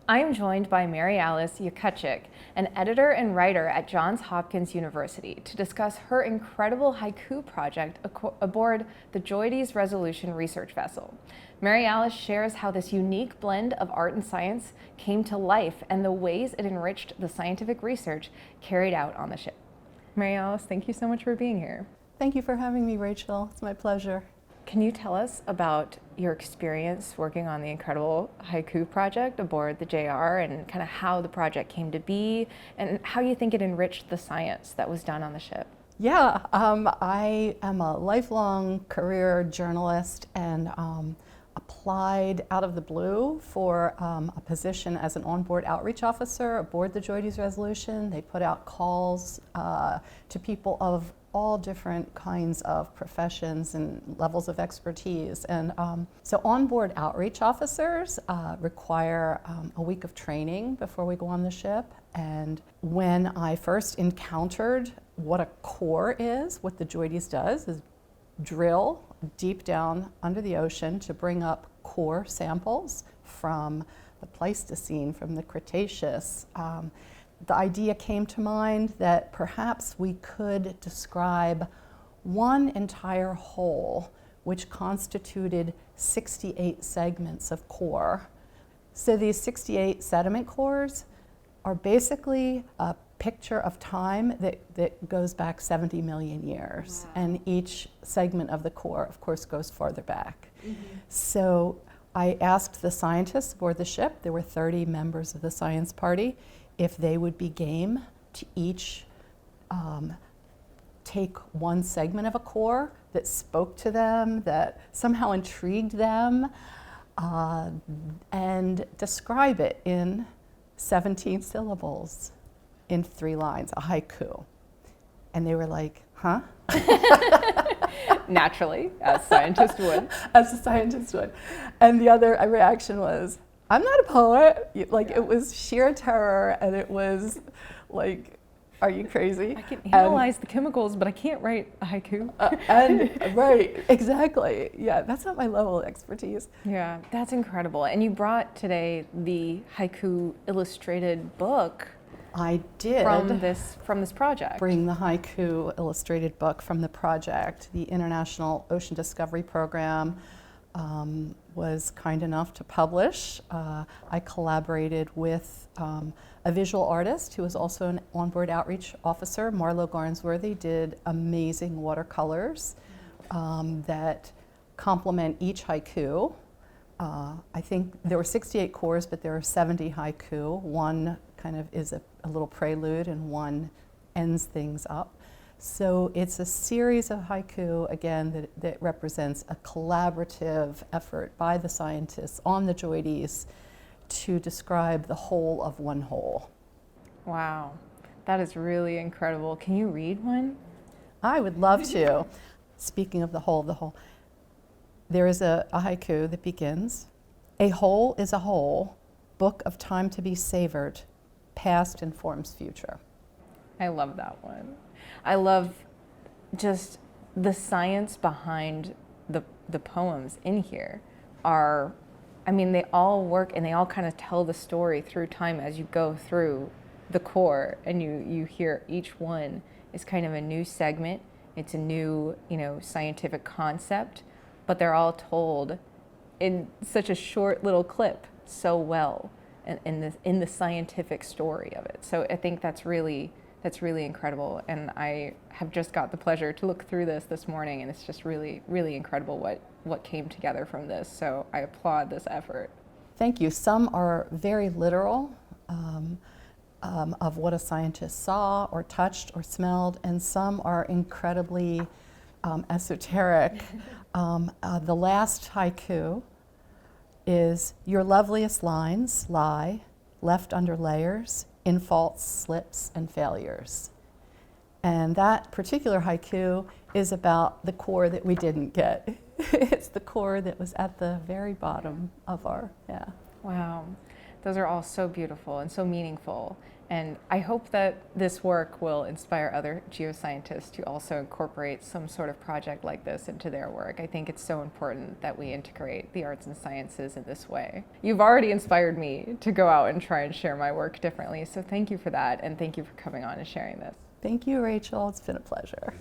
I'm joined by Maryalice Yakutchik, an editor and writer at Johns Hopkins University, to discuss her incredible haiku project aboard the Joides Resolution research vessel. Maryalice shares how this unique blend of art and science came to life and the ways it enriched the scientific research carried out on the ship. Maryalice, thank you so much for being here. Thank you for having me, Rachel. It's my pleasure. Can you tell us about your experience working on the incredible haiku project aboard the JR and kind of how the project came to be and how you think it enriched the science that was done on the ship? Yeah, I am a lifelong career journalist and applied out of the blue for a position as an onboard outreach officer aboard the Joides Resolution. They put out calls to people of all different kinds of professions and levels of expertise. And so onboard outreach officers require a week of training before we go on the ship. And when I first encountered what a core is, what the Joides does is drill deep down under the ocean to bring up core samples from the Pleistocene, from the Cretaceous. The idea came to mind that perhaps we could describe one entire whole which constituted 68 segments of core. So these 68 sediment cores are basically a picture of time that goes back 70 million years. Wow. And each segment of the core, of course, goes farther back. Mm-hmm. So I asked the scientists aboard the ship, there were 30 members of the science party, if they would be game to each take one segment of a core that spoke to them, that somehow intrigued them, and describe it in 17 syllables in 3 lines, a haiku. And they were like, huh? Naturally, as scientists would. As a scientist would. And the other reaction was, I'm not a poet. Like, yeah. It was sheer terror, and it was like, are you crazy? I can analyze the chemicals, but I can't write a haiku. Right, exactly. Yeah, that's not my level of expertise. Yeah, that's incredible. And you brought today the haiku illustrated book. I did. From this project. Bring the haiku illustrated book from the project. The International Ocean Discovery Program was kind enough to publish. I collaborated with a visual artist who was also an onboard outreach officer. Marlo Garnsworthy did amazing watercolors that complement each haiku. I think there were 68 cores, but there are 70 haiku. One kind of is a little prelude and one ends things up. So it's a series of haiku, again, that represents a collaborative effort by the scientists on the Joides to describe the whole of one whole. Wow, that is really incredible. Can you read one? I would love to. Speaking of the whole, there is a haiku that begins, "A whole is a whole, book of time to be savored, past informs future." I love that one. I love just the science behind the poems in here they all work and they all kind of tell the story through time as you go through the core, and you hear each one is kind of a new segment. It's a new, scientific concept, but they're all told in such a short little clip so well in the scientific story of it. So I think that's really incredible, and I have just got the pleasure to look through this morning, and it's just really, really incredible what came together from this. So I applaud this effort. Thank you. Some are very literal of what a scientist saw or touched or smelled, and some are incredibly esoteric. The last haiku is, "Your loveliest lines lie left under layers in faults, slips, and failures." And that particular haiku is about the core that we didn't get. It's the core that was at the very bottom of our, Wow. Those are all so beautiful and so meaningful. And I hope that this work will inspire other geoscientists to also incorporate some sort of project like this into their work. I think it's so important that we integrate the arts and sciences in this way. You've already inspired me to go out and try and share my work differently, so thank you for that, and thank you for coming on and sharing this. Thank you, Rachel. It's been a pleasure.